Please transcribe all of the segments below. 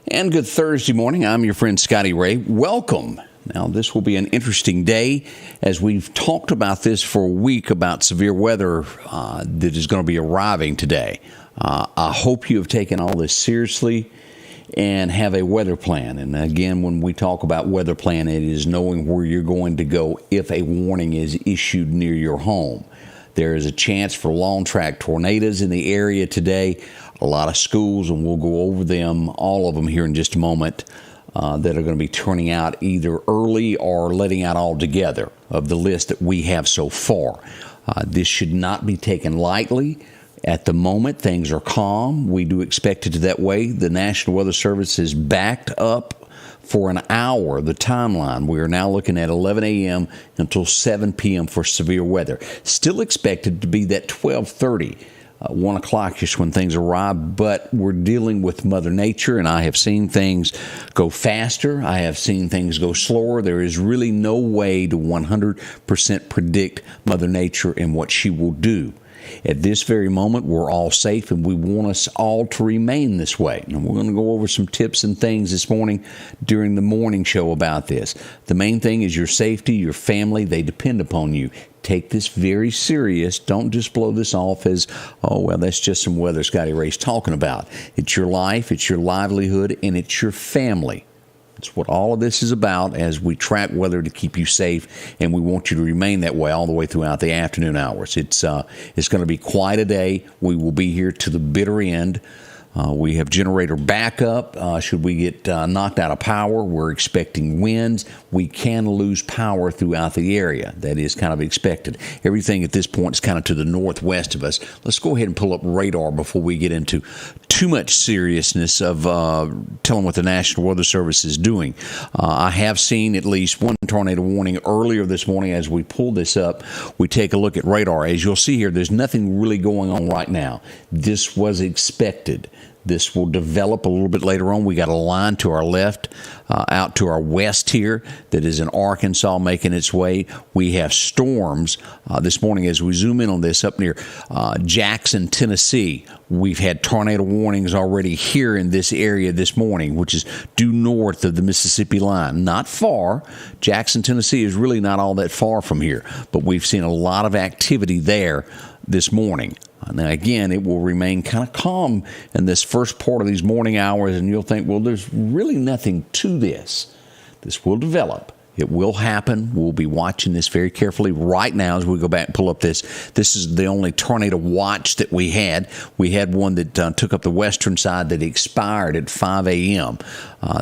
And good Thursday morning. I'm your friend Scotty Ray. Welcome. Now, this will be an interesting day as we've talked about this for a week about severe weather that is going to be arriving today. I hope you have taken all this seriously and have a weather plan. And again, when we talk about weather plan, it is knowing where you're going to go if a warning is issued near your home. There is a chance for long track tornadoes in the area today. A lot of schools, and we'll go over them, all of them here in just a moment, that are going to be turning out either early or letting out altogether of the list that we have so far. This should not be taken lightly. At the moment, things are calm. We do expect it that way. The National Weather Service is backed up for an hour, the timeline. We are now looking at 11 a.m. until 7 p.m. for severe weather. Still expected to be that 12:30. 1 o'clock is when things arrive, but we're dealing with Mother Nature, and I have seen things go faster. I have seen things go slower. There is really no way to 100% predict Mother Nature and what she will do. At this very moment, we're all safe, and we want us all to remain this way. And we're going to go over some tips and things this morning during the morning show about this. The main thing is your safety, your family. They depend upon you. Take this very serious. Don't just blow this off as, oh, well, that's just some weather Scotty Ray's talking about. It's your life, it's your livelihood, and it's your family. That's what all of this is about as we track weather to keep you safe, and we want you to remain that way all the way throughout the afternoon hours. It's going to be quite a day. We will be here to the bitter end. We have generator backup. Should we get knocked out of power, we're expecting winds. We can lose power throughout the area. That is kind of expected. Everything at this point is kind of to the northwest of us. Let's go ahead and pull up radar before we get into too much seriousness of telling what the National Weather Service is doing. I have seen at least one tornado warning earlier this morning. As we pull this up, we take a look at radar. As you'll see here, there's nothing really going on right now. This was expected. This will develop a little bit later on. We got a line to our left, out to our west here, that is in Arkansas making its way. We have storms this morning as we zoom in on this up near Jackson, Tennessee. We've had tornado warnings already here in this area this morning, which is due north of the Mississippi line. Not far. Jackson, Tennessee is really not all that far from here, but we've seen a lot of activity there this morning. Now, again, it will remain kind of calm in this first part of these morning hours, and you'll think, well, there's really nothing to this. This will develop. It will happen. We'll be watching this very carefully right now as we go back and pull up this. This is the only tornado watch that we had. We had one that took up the western side that expired at 5 a.m.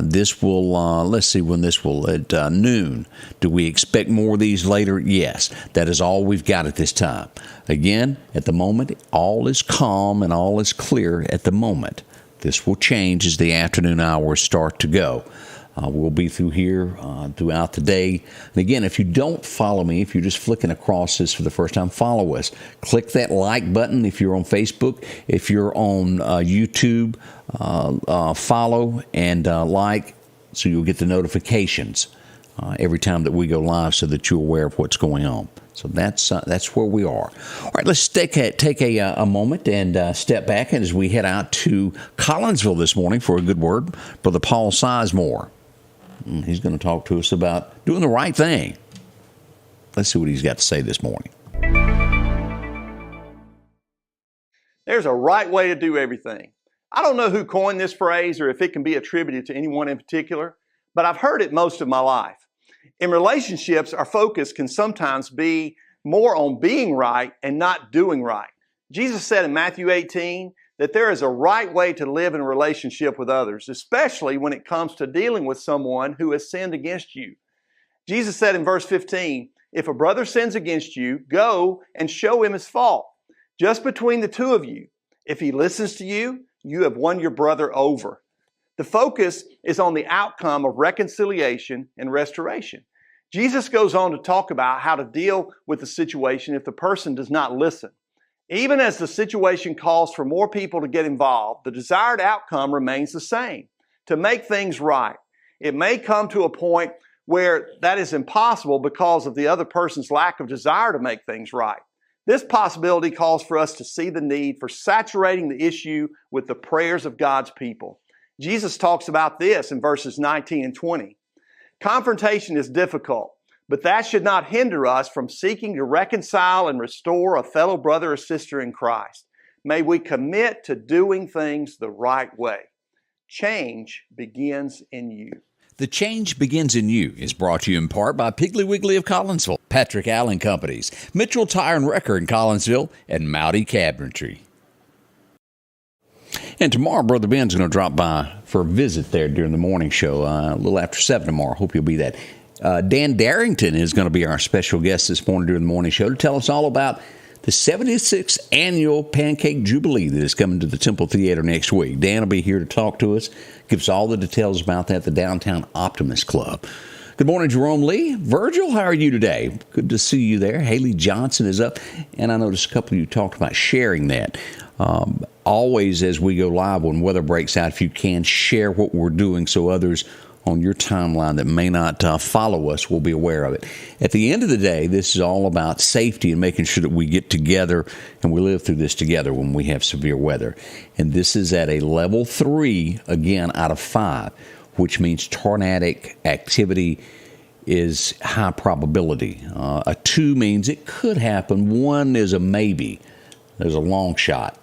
This will, let's see when this will, at noon. Do we expect more of these later? Yes. That is all we've got at this time. Again, at the moment, all is calm and all is clear at the moment. This will change as the afternoon hours start to go. We'll be through here throughout the day. And again, if you don't follow me, if you're just flicking across this for the first time, follow us. Click that like button if you're on Facebook. If you're on YouTube, follow and like so you'll get the notifications every time that we go live so that you're aware of what's going on. So that's where we are. All right, let's take a moment and step back as we head out to Collinsville this morning for a good word. Brother Paul Sizemore. He's going to talk to us about doing the right thing. Let's see what he's got to say this morning. There's a right way to do everything. I don't know who coined this phrase or if it can be attributed to anyone in particular, but I've heard it most of my life. In relationships, our focus can sometimes be more on being right and not doing right. Jesus said in Matthew 18 that there is a right way to live in a relationship with others, especially when it comes to dealing with someone who has sinned against you. Jesus said in verse 15, if a brother sins against you, go and show him his fault, just between the two of you. If he listens to you, you have won your brother over. The focus is on the outcome of reconciliation and restoration. Jesus goes on to talk about how to deal with the situation if the person does not listen. Even as the situation calls for more people to get involved, the desired outcome remains the same, to make things right. It may come to a point where that is impossible because of the other person's lack of desire to make things right. This possibility calls for us to see the need for saturating the issue with the prayers of God's people. Jesus talks about this in verses 19 and 20. Confrontation is difficult, but that should not hinder us from seeking to reconcile and restore a fellow brother or sister in Christ. May we commit to doing things the right way. Change begins in you. The Change Begins in You is brought to you in part by Piggly Wiggly of Collinsville, Patrick Allen Companies, Mitchell Tire and Wrecker in Collinsville, and Mowdy Cabinetry. And tomorrow, Brother Ben's going to drop by for a visit there during the morning show, a little after 7 tomorrow. Hope you'll be that. Dan Darrington is going to be our special guest this morning during the morning show to tell us all about the 76th Annual Pancake Jubilee that is coming to the Temple Theater next week. Dan will be here to talk to us, give us all the details about that at the Downtown Optimist Club. Good morning, Jerome Lee. Virgil, how are you today? Good to see you there. Haley Johnson is up, and I noticed a couple of you talked about sharing that. Always, as we go live, when weather breaks out, if you can, share what we're doing so others on your timeline that may not follow us will be aware of it. At the end of the day, this is all about safety and making sure that we get together and we live through this together when we have severe weather. And this is at a level 3, again, out of 5, which means tornadic activity is high probability. A 2 means it could happen. 1 is a maybe. There's a long shot.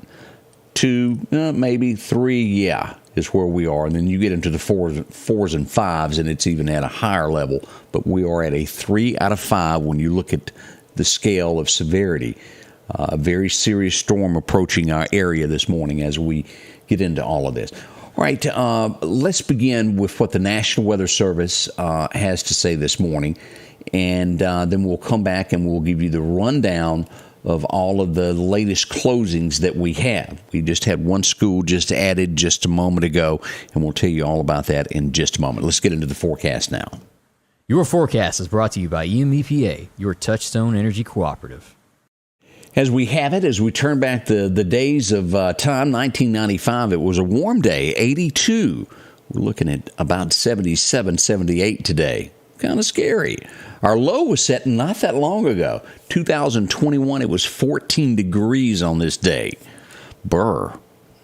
2, maybe. 3, yeah, is where we are. And then you get into the 4s and 5s, and it's even at a higher level. But we are at a 3 out of 5 when you look at the scale of severity. A very serious storm approaching our area this morning as we get into all of this. All right, let's begin with what the National Weather Service has to say this morning. And then we'll come back and we'll give you the rundown of all of the latest closings that we have. We just had one school just added just a moment ago, and we'll tell you all about that in just a moment. Let's get into the forecast now. Your forecast is brought to you by EMEPA, your Touchstone Energy Cooperative. As we have it, as we turn back the days of time, 1995, it was a warm day, 82. We're looking at about 77, 78 today. Kind of scary. Our low was set not that long ago. 2021, it was 14 degrees on this day. Brr.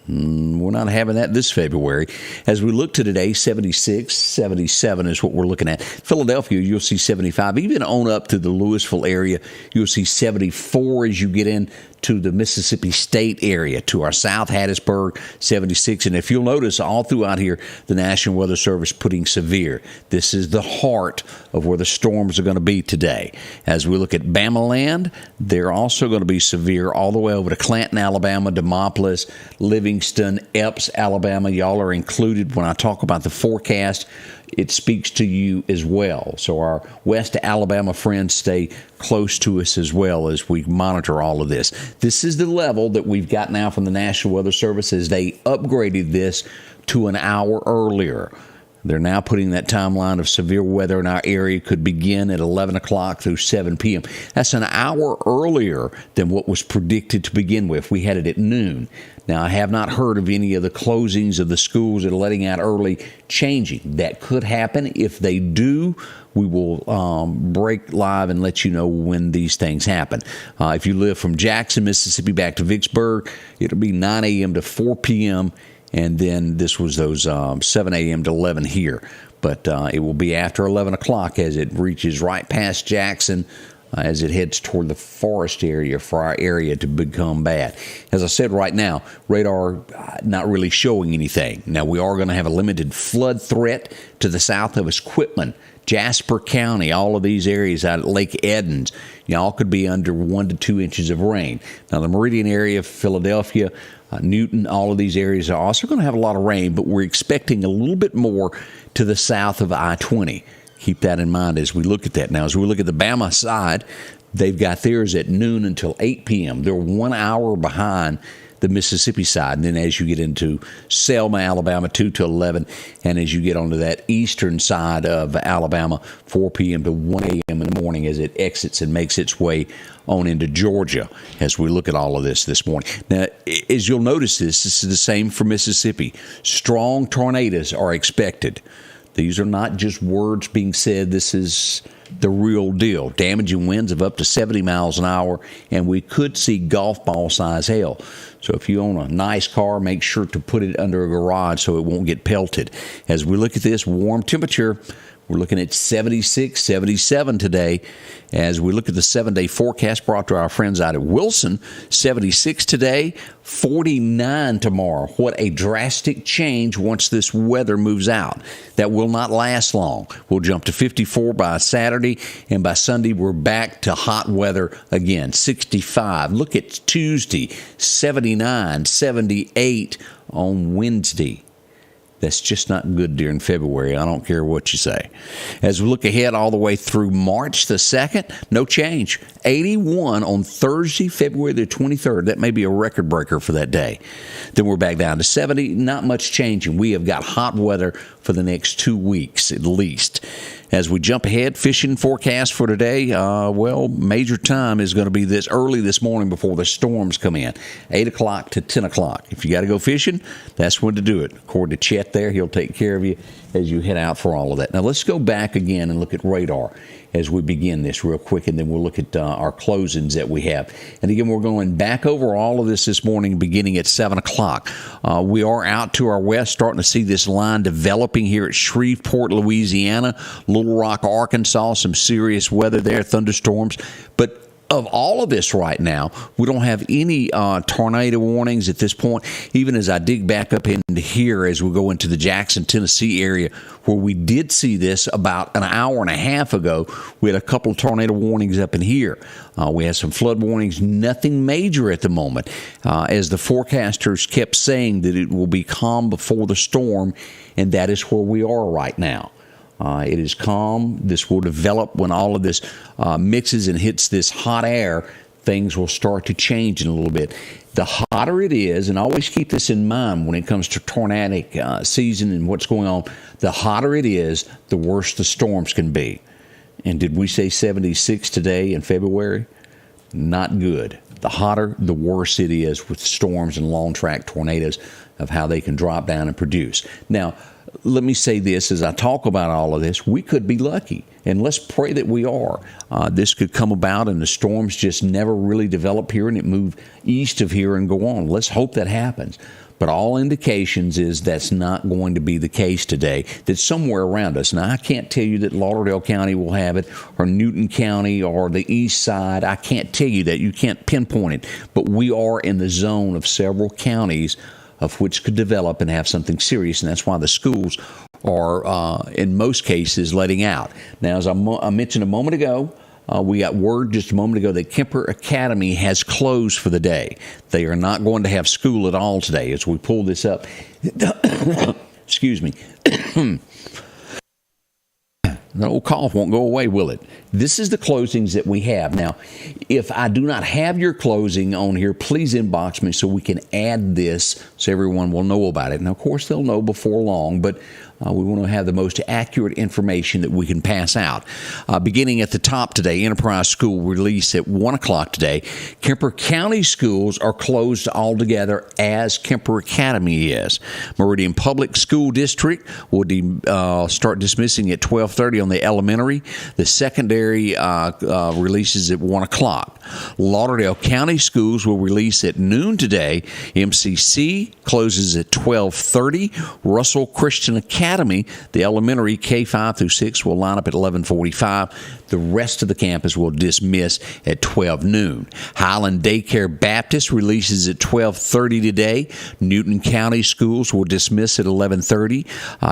We're not having that this February. As we look to today, 76, 77 is what we're looking at. Philadelphia, you'll see 75. Even on up to the Louisville area, you'll see 74 as you get into the Mississippi State area. To our south, Hattiesburg, 76. And if you'll notice, all throughout here, the National Weather Service putting severe. This is the heart of where the storms are going to be today. As we look at Bamaland, they're also going to be severe all the way over to Clanton, Alabama, Demopolis, Livingston, Epps, Alabama. Y'all are included when I talk about the forecast. It speaks to you as well. So our West Alabama friends stay close to us as well as we monitor all of this. This is the level that we've got now from the National Weather Service as they upgraded this to an hour earlier. They're now putting that timeline of severe weather in our area could begin at 11 o'clock through 7 p.m. That's an hour earlier than what was predicted to begin with. We had it at noon. Now, I have not heard of any of the closings of the schools that are letting out early changing. That could happen. If they do, we will break live and let you know when these things happen. If you live from Jackson, Mississippi back to Vicksburg, it'll be 9 a.m. to 4 p.m., and then this was those 7 a.m. to 11 here. But it will be after 11 o'clock as it reaches right past Jackson, as it heads toward the forest area for our area to become bad. As I said right now, radar not really showing anything. Now, we are going to have a limited flood threat to the south of us, Quitman, Jasper County, all of these areas out at Lake Edens. Y'all could be under 1 to 2 inches of rain. Now, the Meridian area, Philadelphia, Newton, all of these areas are also going to have a lot of rain, but we're expecting a little bit more to the south of I-20. Keep that in mind as we look at that. Now, as we look at the Bama side, they've got theirs at noon until 8 p.m. They're 1 hour behind the Mississippi side. And then as you get into Selma, Alabama, 2 to 11, and as you get onto that eastern side of Alabama, 4 p.m. to 1 a.m. in the morning as it exits and makes its way on into Georgia as we look at all of this morning. Now, as you'll notice this is the same for Mississippi. Strong tornadoes are expected. These are not just words being said. This is the real deal. Damaging winds of up to 70 miles an hour, and we could see golf ball size hail. So if you own a nice car, make sure to put it under a garage so it won't get pelted. As we look at this warm temperature, we're looking at 76, 77 today. As we look at the 7-day forecast brought to our friends out at Wilson, 76 today, 49 tomorrow. What a drastic change once this weather moves out. That will not last long. We'll jump to 54 by Saturday, and by Sunday we're back to hot weather again. 65. Look at Tuesday, 79, 78 on Wednesday. That's just not good during February. I don't care what you say. As we look ahead all the way through March the 2nd, no change. 81 on Thursday, February the 23rd. That may be a record breaker for that day. Then we're back down to 70. Not much changing. We have got hot weather for the next 2 weeks at least. As we jump ahead, fishing forecast for today, major time is going to be this early this morning before the storms come in, 8 o'clock to 10 o'clock. If you got to go fishing, that's when to do it. According to Chet there, he'll take care of you as you head out for all of that. Now, let's go back again and look at radar as we begin this real quick, and then we'll look at our closings that we have. And again, we're going back over all of this morning beginning at 7 o'clock. We are out to our west starting to see this line developing here at Shreveport, Louisiana, Little Rock, Arkansas, some serious weather there, thunderstorms. But of all of this right now, we don't have any tornado warnings at this point. Even as I dig back up into here as we go into the Jackson, Tennessee area, where we did see this about an hour and a half ago, we had a couple of tornado warnings up in here. We had some flood warnings, nothing major at the moment, as the forecasters kept saying that it will be calm before the storm, and that is where we are right now. It is calm. This will develop when all of this mixes and hits this hot air. Things will start to change in a little bit. The hotter it is, and always keep this in mind when it comes to tornadic season and what's going on, the hotter it is, the worse the storms can be. And did we say 76 today in February? Not good. The hotter, the worse it is with storms and long-track tornadoes of how they can drop down and produce. Now, let me say this, as I talk about all of this, we could be lucky, and let's pray that we are. This could come about and the storms just never really develop here and it move east of here and go on. Let's hope that happens. But all indications is that's not going to be the case today. That's somewhere around us. Now, I can't tell you that Lauderdale County will have it, or Newton County, or the east side. I can't tell you that. You can't pinpoint it. But we are in the zone of several counties of which could develop and have something serious, and that's why the schools are, in most cases, letting out. Now, as I mentioned a moment ago, we got word just a moment ago that Kemper Academy has closed for the day. They are not going to have school at all today. As we pull this up, excuse me. That old cough won't go away, will it? This is the closings that we have. Now, if I do not have your closing on here, please inbox me so we can add this so everyone will know about it. Now, of course, they'll know before long, but we want to have the most accurate information that we can pass out. Beginning at the top today, Enterprise School release at 1 o'clock today. Kemper County schools are closed altogether as Kemper Academy is. Meridian Public School District will start dismissing at 12:30 on the elementary. The secondary releases at 1 o'clock. Lauderdale County schools will release at noon today. MCC closes at 12:30. Russell Christian Academy, the elementary K5 through 6, will line up at 11:45. The rest of the campus will dismiss at 12 noon. Highland Daycare Baptist releases at 12:30 today. Newton County schools will dismiss at 11:30.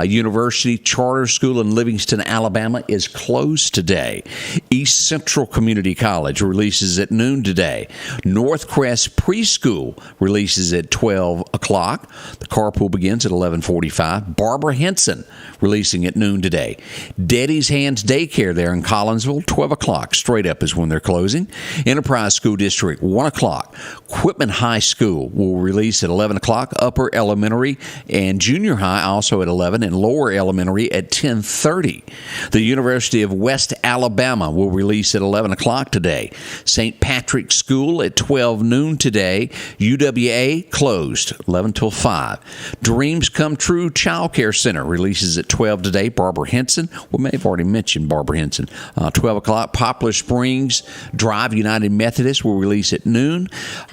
University Charter School in Livingston, Alabama is closed today. East Central Community College releases at noon today. Northcrest Preschool releases at 12 o'clock. The carpool begins at 11:45. Barbara Henson releasing at noon today. Daddy's Hands Daycare there in Collinsville, 12 o'clock. Straight up is when they're closing. Enterprise School District, 1 o'clock. Quitman High School will release at 11 o'clock. Upper Elementary and Junior High also at 11, and Lower Elementary at 10:30. The University of West Alabama will release at 11 o'clock today. St. Patrick's School at 12 noon today. UWA closed 11 till 5. Dreams Come True Child Care Center releases at 12 today. Barbara Henson, we may have already mentioned Barbara Henson. 12 o'clock. Poplar Springs Drive United Methodist will release at noon.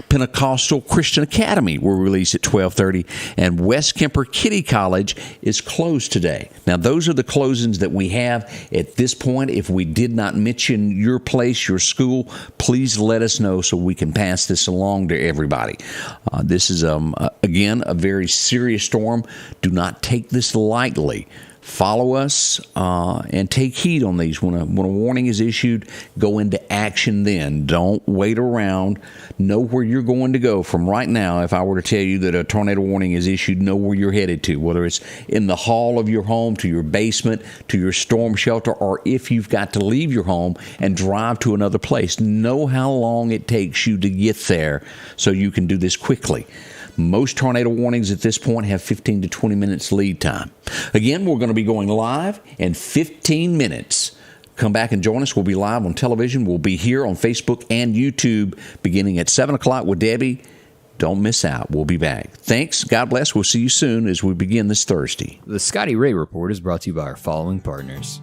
Pentecostal Christian Academy will release at 12:30. And West Kemper Kitty College is closed today. Now, those are the closings that we have at this point. If we did not mention your place, your school, please let us know so we can pass this along to everybody. This is, again, a very serious storm. Do not take this lightly. Follow us and take heed on these. When a warning is issued, go into action then. Don't wait around. Know where you're going to go from right now. If I were to tell you that a tornado warning is issued, know where you're headed to, whether it's in the hall of your home, to your basement, to your storm shelter, or if you've got to leave your home and drive to another place. Know how long it takes you to get there so you can do this quickly. Most tornado warnings at this point have 15 to 20 minutes lead time. Again, we're going to be going live in 15 minutes. Come back and join us. We'll be live on television. We'll be here on Facebook and YouTube beginning at 7 o'clock with Debbie. Don't miss out. We'll be back. Thanks. God bless. We'll see you soon as we begin this Thursday. The Scotty Ray Report is brought to you by our following partners: